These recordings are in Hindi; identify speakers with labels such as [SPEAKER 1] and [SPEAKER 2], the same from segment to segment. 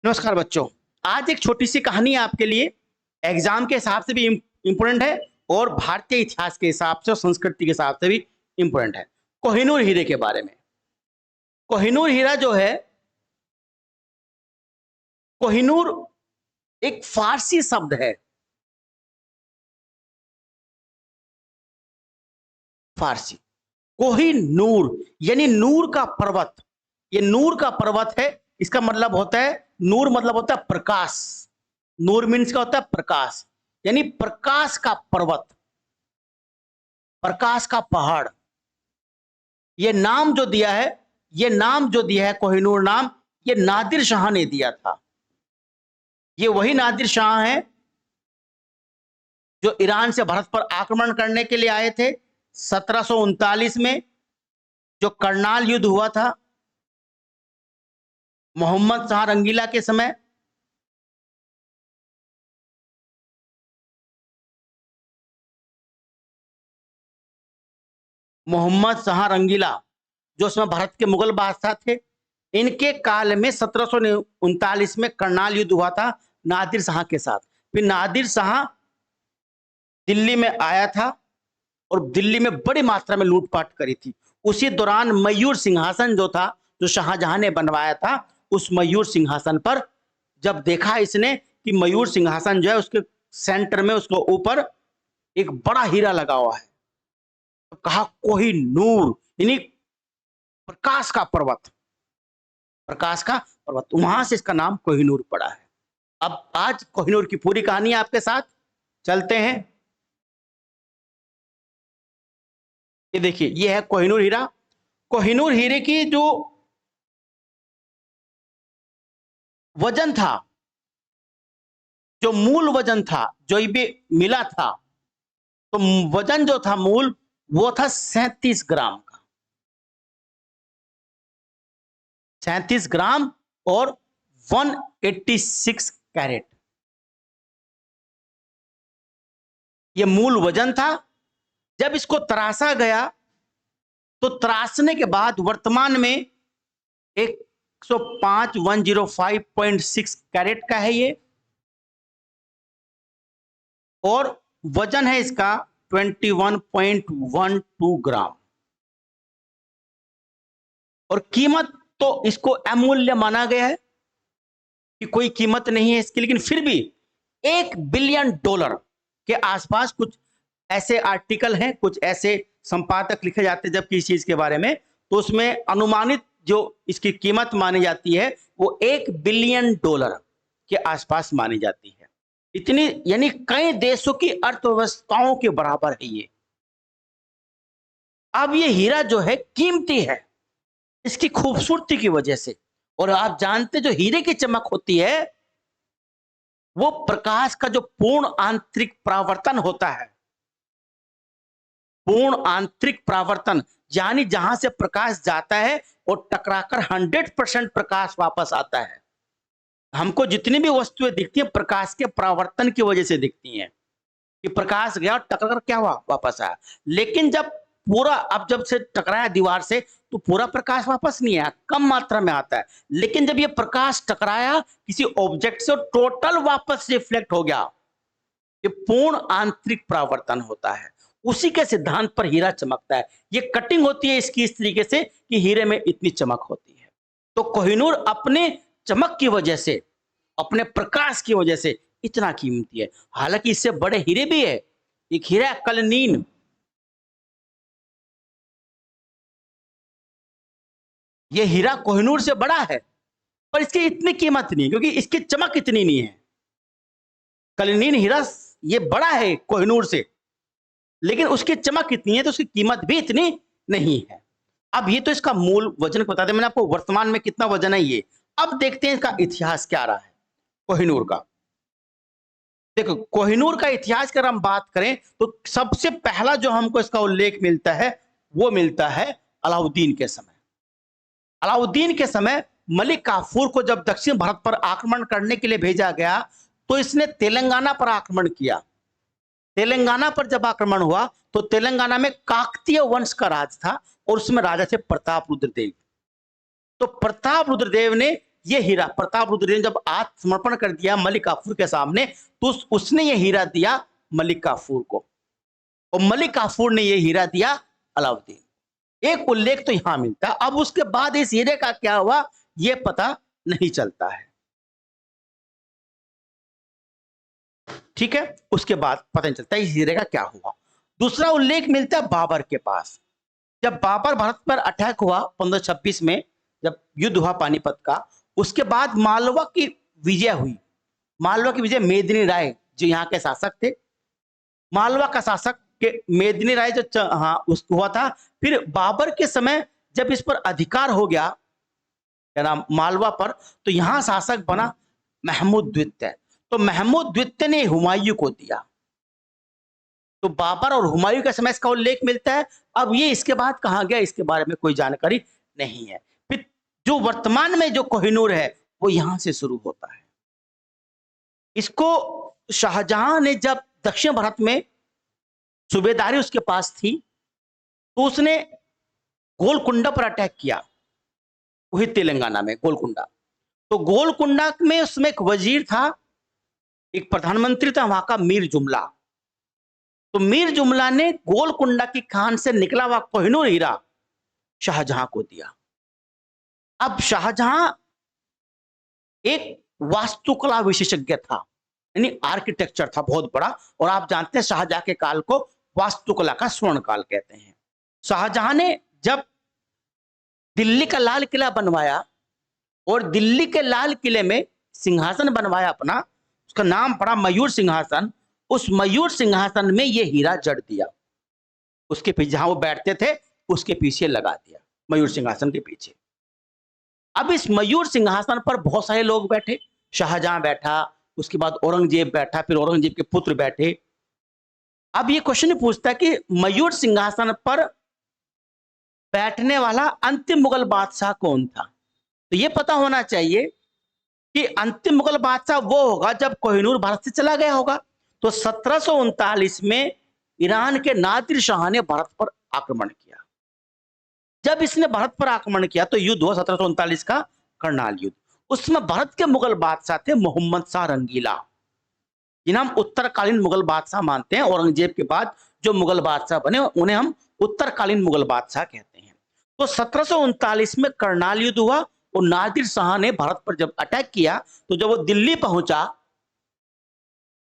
[SPEAKER 1] नमस्कार बच्चों। आज एक छोटी सी कहानी आपके लिए एग्जाम के हिसाब से भी इम्पोर्टेंट है और भारतीय इतिहास के हिसाब से और संस्कृति के हिसाब से भी इम्पोर्टेंट है। कोहिनूर हीरे के बारे में। कोहिनूर हीरा जो है, कोहिनूर एक फारसी शब्द है। फारसी कोहिनूर यानी नूर का पर्वत। ये नूर का पर्वत है। इसका मतलब होता है, नूर मतलब होता है प्रकाश। नूर मीन्स का होता है प्रकाश, यानी प्रकाश का पर्वत, प्रकाश का पहाड़। ये नाम जो दिया है, ये नाम जो दिया है कोहिनूर नाम, ये नादिर शाह ने दिया था। ये वही नादिर शाह हैं जो ईरान से भारत पर आक्रमण करने के लिए आए थे 1739 में, जो करनाल युद्ध हुआ था मोहम्मद शाह रंगीला के समय। मोहम्मद शाह रंगीला जो उसमें भारत के मुगल बादशाह थे, इनके काल में 1739 में करनाल युद्ध हुआ था नादिर शाह के साथ। फिर नादिर शाह दिल्ली में आया था और दिल्ली में बड़ी मात्रा में लूटपाट करी थी। उसी दौरान मयूर सिंहासन जो था, जो शाहजहां ने बनवाया था, उस मयूर सिंहासन पर जब देखा इसने कि मयूर सिंहासन जो है उसके सेंटर में, उसके ऊपर एक बड़ा हीरा लगा हुआ है, तो कहा कोहिनूर यानी प्रकाश का पर्वत। प्रकाश का पर्वत, वहां से इसका नाम कोहिनूर पड़ा है। अब आज कोहिनूर की पूरी कहानी आपके साथ चलते हैं। ये देखिए, ये है कोहिनूर हीरा। कोहिनूर हीरे की जो वजन था, जो मूल वजन था, जो ये मिला था, तो वजन जो था मूल, वो था 37 ग्राम का। 37 ग्राम और 186 कैरेट, ये मूल वजन था। जब इसको तराशा गया तो तराशने के बाद वर्तमान में 105 कैरेट का है ये, और वजन है इसका 21.12 ग्राम। और कीमत तो इसको अमूल्य माना गया है कि कोई कीमत नहीं है इसकी, लेकिन फिर भी $1 बिलियन के आसपास कुछ ऐसे आर्टिकल हैं, कुछ ऐसे संपादक लिखे जाते हैं जब किसी चीज के बारे में, तो उसमें अनुमानित जो इसकी कीमत मानी जाती है वो $1 बिलियन के आसपास मानी जाती है। इतनी, यानी कई देशों की अर्थव्यवस्थाओं के बराबर है ये। अब ये हीरा जो है कीमती है इसकी खूबसूरती की वजह से। और आप जानते, जो हीरे की चमक होती है वो प्रकाश का जो पूर्ण आंतरिक परावर्तन होता है। पूर्ण आंतरिक परावर्तन यानी जहां से प्रकाश जाता है और टकराकर 100% प्रकाश वापस आता है। हमको जितनी भी वस्तुएं दिखती हैं प्रकाश के परावर्तन की वजह से दिखती हैं, कि प्रकाश गया और टकराकर क्या हुआ, वापस आया। लेकिन जब पूरा, अब जब से टकराया दीवार से, तो पूरा प्रकाश वापस नहीं आया, कम मात्रा में आता है। लेकिन जब ये प्रकाश टकराया किसी ऑब्जेक्ट से, टोटल वापस रिफ्लेक्ट हो गया। ये पूर्ण आंतरिक परावर्तन होता है। उसी के सिद्धांत पर हीरा चमकता है। ये कटिंग होती है इसकी इस तरीके से कि हीरे में इतनी चमक होती है। तो कोहिनूर अपने चमक की वजह से, अपने प्रकाश की वजह से इतना कीमती है। हालांकि इससे बड़े हीरे भी है। एक हीरा कलनीन, ये हीरा कोहिनूर से बड़ा है, पर इसकी इतनी कीमत नहीं, क्योंकि इसकी चमक इतनी नहीं है। कलनीन हीरा ये बड़ा है कोहिनूर से, लेकिन उसकी चमक इतनी है तो उसकी कीमत भी इतनी नहीं है। अब ये तो इसका मूल वजन बता दें, मैंने आपको वर्तमान में कितना वजन है ये। अब देखते हैं इसका इतिहास क्या रहा है कोहिनूर का। देखो, कोहिनूर का इतिहास की अगर हम बात करें तो सबसे पहला जो हमको इसका उल्लेख मिलता है वो मिलता है अलाउद्दीन के समय। अलाउद्दीन के समय मलिक काफूर को जब दक्षिण भारत पर आक्रमण करने के लिए भेजा गया तो इसने तेलंगाना पर आक्रमण किया। तेलंगाना पर जब आक्रमण हुआ तो तेलंगाना में काकतीय वंश का राज था और उसमें राजा थे प्रताप रुद्रदेव। तो प्रताप रुद्रदेव ने ये हीरा प्रताप रुद्र ने जब आत्मसमर्पण कर दिया मलिक काफूर के सामने, तो उसने ये हीरा दिया मलिक काफूर को, और मलिक काफूर ने ये हीरा दिया अलाउद्दीन। एक उल्लेख तो यहां मिलता है। अब उसके बाद इस हीरे का क्या हुआ ये पता नहीं चलता है। ठीक है, उसके बाद पता नहीं चलता इस हीरे का क्या हुआ। दूसरा उल्लेख मिलता है बाबर के पास। जब बाबर भारत पर अटैक हुआ 1526 में, जब युद्ध हुआ पानीपत का, उसके बाद मालवा की विजय हुई। मालवा की विजय मेदिनी राय जो यहाँ के शासक थे, मालवा का शासक के मेदिनी राय जो उस हुआ था। फिर बाबर के समय जब इस पर अधिकार हो गया क्या नाम मालवा पर, तो यहां शासक बना महमूद द्वितीय। तो महमूद द्वितीय ने हुमायूं को दिया। तो बाबर और हुमायूं के समय इसका उल्लेख मिलता है। अब ये इसके बाद कहां गया इसके बारे में कोई जानकारी नहीं है। फिर जो वर्तमान में जो कोहिनूर है वो यहां से शुरू होता है। इसको शाहजहां ने जब दक्षिण भारत में सूबेदारी उसके पास थी, तो उसने गोलकुंडा पर अटैक किया, वही तेलंगाना में गोलकुंडा। तो गोलकुंडा में उसमें एक वजीर था, एक प्रधानमंत्री था वहां का, मीर जुमला। तो मीर जुमला ने गोलकुंडा की खान से निकला हुआ कोहिनूर हीरा शाहजहां को दिया। अब शाहजहां एक वास्तुकला विशेषज्ञ था, यानी आर्किटेक्चर था बहुत बड़ा। और आप जानते हैं शाहजहां के काल को वास्तुकला का स्वर्ण काल कहते हैं। शाहजहां ने जब दिल्ली का लाल किला बनवाया और दिल्ली के लाल किले में सिंहासन बनवाया अपना, उसका नाम पड़ा मयूर सिंहासन। उस मयूर सिंहासन में यह हीरा जड़ दिया, उसके पीछे जहां वो बैठते थे उसके पीछे लगा दिया, मयूर सिंहासन के पीछे। अब इस मयूर सिंहासन पर बहुत सारे लोग बैठे, शाहजहां बैठा, उसके बाद औरंगजेब बैठा, फिर औरंगजेब के पुत्र बैठे। अब ये क्वेश्चन पूछता है कि मयूर सिंहासन पर बैठने वाला अंतिम मुगल बादशाह कौन था। तो ये पता होना चाहिए कि अंतिम मुगल बादशाह वो होगा जब कोहिनूर भारत से चला गया होगा। तो 1739 में ईरान के नादिर शाह ने भारत पर आक्रमण किया। जब इसने भारत पर आक्रमण किया तो युद्ध हुआ 1739 का करनाल युद्ध। उसमें भारत के मुगल बादशाह थे मोहम्मद शाह रंगीला, जिन्हें हम उत्तरकालीन मुगल बादशाह मानते हैं। औरंगजेब के बाद जो मुगल बादशाह बने उन्हें हम उत्तरकालीन मुगल बादशाह कहते हैं। तो 1739 में करनाल युद्ध हुआ और नादिर शाह ने भारत पर जब अटैक किया, तो जब वो दिल्ली पहुंचा,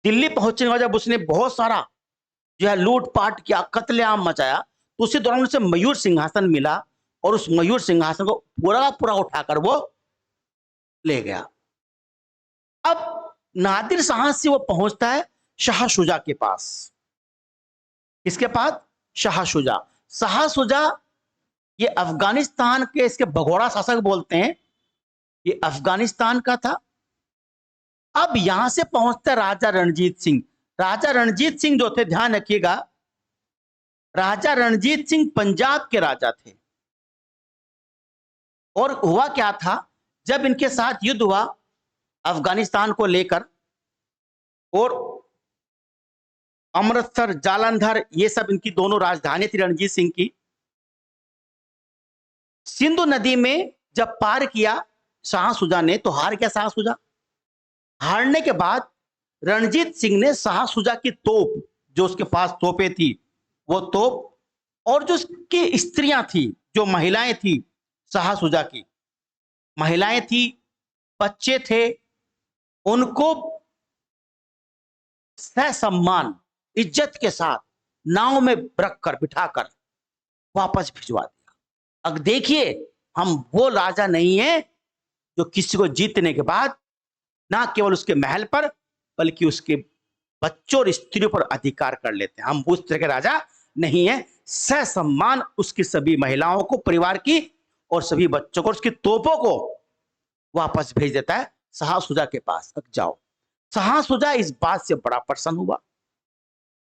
[SPEAKER 1] दिल्ली पहुंचने के बाद जब उसने बहुत सारा जो है लूटपाट किया, कत्लेआम मचाया, तो उसी दौरान उसे मयूर सिंहासन मिला और उस मयूर सिंहासन को पूरा पूरा उठाकर वो ले गया। अब नादिर शाह से वो पहुंचता है शाह शुजा के पास। किसके पास? शाह शुजा। शाह शुजा ये अफगानिस्तान के, इसके भगोड़ा शासक बोलते हैं, ये अफगानिस्तान का था। अब यहां से पहुंचता राजा रणजीत सिंह। राजा रणजीत सिंह जो थे, ध्यान रखिएगा, राजा रणजीत सिंह पंजाब के राजा थे। और हुआ क्या था, जब इनके साथ युद्ध हुआ अफगानिस्तान को लेकर, और अमृतसर, जालंधर, ये सब इनकी दोनों राजधानी थी रणजीत सिंह की। सिंधु नदी में जब पार किया शाह शुजा ने, तो हार गया शाह शुजा। हारने के बाद रणजीत सिंह ने शाह शुजा की तोप, जो उसके पास तोपें थी, वो तोप और जो उसकी स्त्रियां थी, जो महिलाएं थी शाह शुजा की, महिलाएं थी, बच्चे थे, उनको ससम्मान इज्जत के साथ नाव में रखकर बिठाकर वापस भिजवा दिया। अब देखिए, हम वो राजा नहीं है जो किसी को जीतने के बाद ना केवल उसके महल पर बल्कि उसके बच्चों और स्त्रियों पर अधिकार कर लेते हैं। हम उस तरह के राजा नहीं है। ससम्मान उसकी सभी महिलाओं को, परिवार की और सभी बच्चों को, उसकी तोपों को वापस भेज देता है शाह शुजा के पास। अब जाओ। शाह शुजा इस बात से बड़ा प्रसन्न हुआ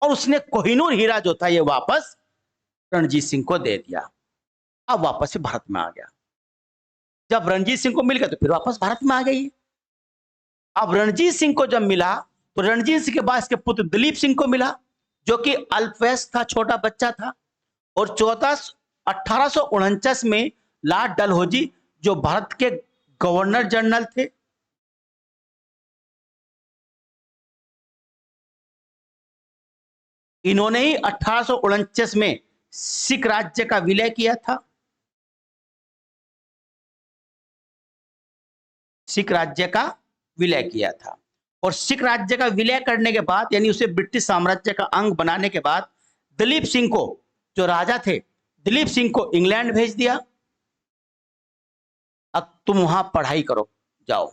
[SPEAKER 1] और उसने कोहिनूर हीरा जो था ये वापस रणजीत सिंह को दे दिया। अब वापस से भारत में आ गया। जब रणजीत सिंह को मिल गया तो फिर वापस भारत में आ गई। अब रणजीत सिंह को जब मिला तो रणजीत सिंह के बाद इसके पुत्र दिलीप सिंह को मिला, जो कि अल्पवयस्क था, छोटा बच्चा था। और 1849 में लॉर्ड डलहौजी, जो भारत के गवर्नर जनरल थे। इन्होंने ही 1849 में सिख राज्य का विलय किया था। सिख राज्य का विलय किया था और सिख राज्य का विलय करने के बाद, यानी उसे ब्रिटिश साम्राज्य का अंग बनाने के बाद, दलीप सिंह को, जो राजा थे, दलीप सिंह को इंग्लैंड भेज दिया। अब तुम वहां पढ़ाई करो, जाओ।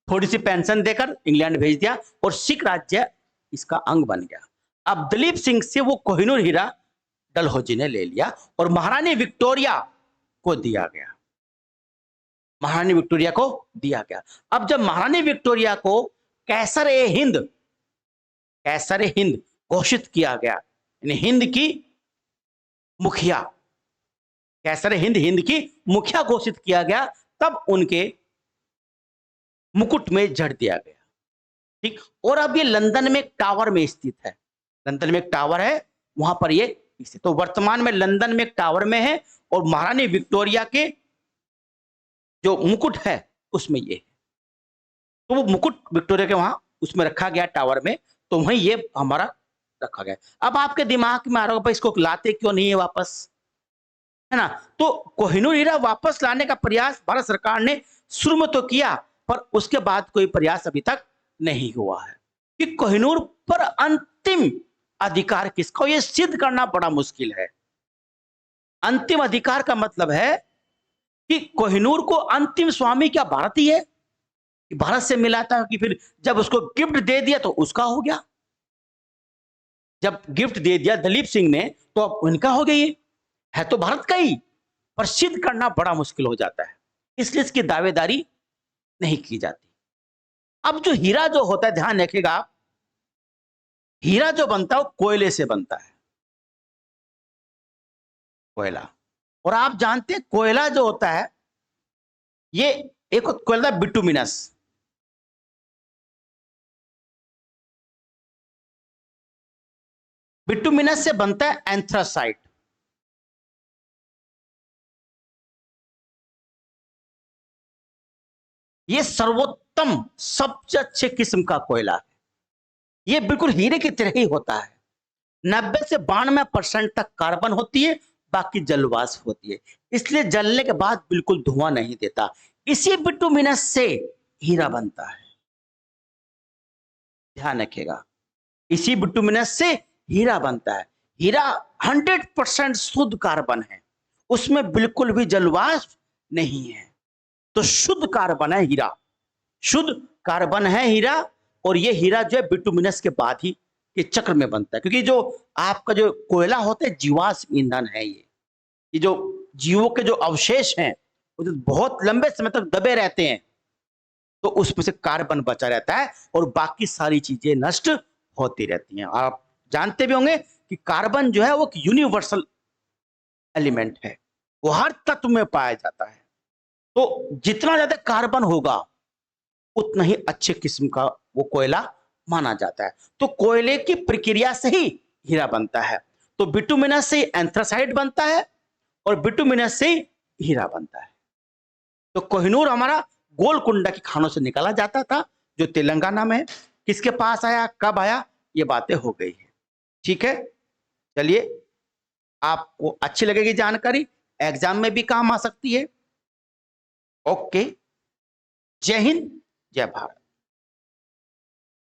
[SPEAKER 1] थोड़ी सी पेंशन देकर इंग्लैंड भेज दिया और सिख राज्य इसका अंग बन गया। अब दलीप सिंह से वो कोहिनूर हीरा डलहौजी ने ले लिया और महारानी विक्टोरिया को दिया गया। महारानी विक्टोरिया को दिया गया। अब जब महारानी विक्टोरिया को कैसर ए हिंद, कैसर ए हिंद घोषित किया गया, यानी हिंद की मुखिया, कैसर ए हिंद, हिंद की मुखिया घोषित किया गया, तब उनके मुकुट में जड़ दिया गया। ठीक। और अब ये लंदन में एक टावर में स्थित है। लंदन में एक टावर है, वहां पर ये स्थित। तो वर्तमान में लंदन में एक टावर में है और महारानी विक्टोरिया के जो मुकुट है उसमें ये है। तो वो मुकुट विक्टोरिया के वहां उसमें रखा गया टावर में, तो वहीं ये हमारा रखा गया। अब आपके दिमाग में आ रहा होगा इसको लाते क्यों नहीं है वापस, है ना। तो कोहिनूर हीरा वापस लाने का प्रयास भारत सरकार ने शुरू में तो किया, पर उसके बाद कोई प्रयास अभी तक नहीं हुआ है कि कोहिनूर पर अंतिम अधिकार किसका, यह सिद्ध करना बड़ा मुश्किल है। अंतिम अधिकार का मतलब है कि कोहिनूर को अंतिम स्वामी क्या भारत ही है, कि भारत से मिला था, कि फिर जब उसको गिफ्ट दे दिया तो उसका हो गया। जब गिफ्ट दे दिया दलीप सिंह ने तो अब उनका हो गया, ये है तो भारत का ही, पर सिद्ध करना बड़ा मुश्किल हो जाता है, इसलिए इसकी दावेदारी नहीं की जाती। अब जो हीरा जो होता है, ध्यान रखिएगा आप, हीरा जो बनता है वो कोयले से बनता है, कोयला। और आप जानते हैं कोयला जो होता है, ये एक कोयला बिटुमिनस, बिटुमिनस से बनता है एंथ्रासाइट। ये सर्वोत्तम सबसे अच्छे किस्म का कोयला है। ये बिल्कुल हीरे की तरह ही होता है। 90 से 92% तक कार्बन होती है, बाकी जलवाष्प होती है, इसलिए जलने के बाद बिल्कुल धुआं नहीं देता। इसी बिटुमिनस से हीरा बनता है, ध्यान रखिएगा। इसी बिटुमिनस से हीरा बनता है। हीरा 100% शुद्ध कार्बन है, उसमें बिल्कुल भी जलवाष्प नहीं है, तो शुद्ध कार्बन है हीरा, शुद्ध कार्बन है हीरा। और ये हीरा जो है बिटुमिनस के बाद ही ये चक्र में बनता है, क्योंकि जो आपका जो कोयला होता है जीवाश्म ईंधन है। ये जो जीवों के जो अवशेष हैं वो जो बहुत लंबे समय तक दबे रहते हैं, तो उसमें से कार्बन बचा रहता है और बाकी सारी चीजें नष्ट होती रहती हैं। आप जानते भी होंगे कि कार्बन जो है वो यूनिवर्सल एलिमेंट है, वो हर तत्व में पाया जाता है। तो जितना ज्यादा कार्बन होगा उतना ही अच्छे किस्म का वो कोयला माना जाता है। तो कोयले की प्रक्रिया से ही हीरा बनता है। तो बिटुमिनस से एंथ्रासाइट बनता है और बिटुमिनस से हीरा बनता है। तो कोहिनूर हमारा गोलकुंडा की खानों से निकाला जाता था, जो तेलंगाना में है। किसके पास आया, कब आया, ये बातें हो गई है। ठीक है, चलिए, आपको अच्छी लगेगी जानकारी, एग्जाम में भी काम आ सकती है। ओके, जय हिंद, जय भारत।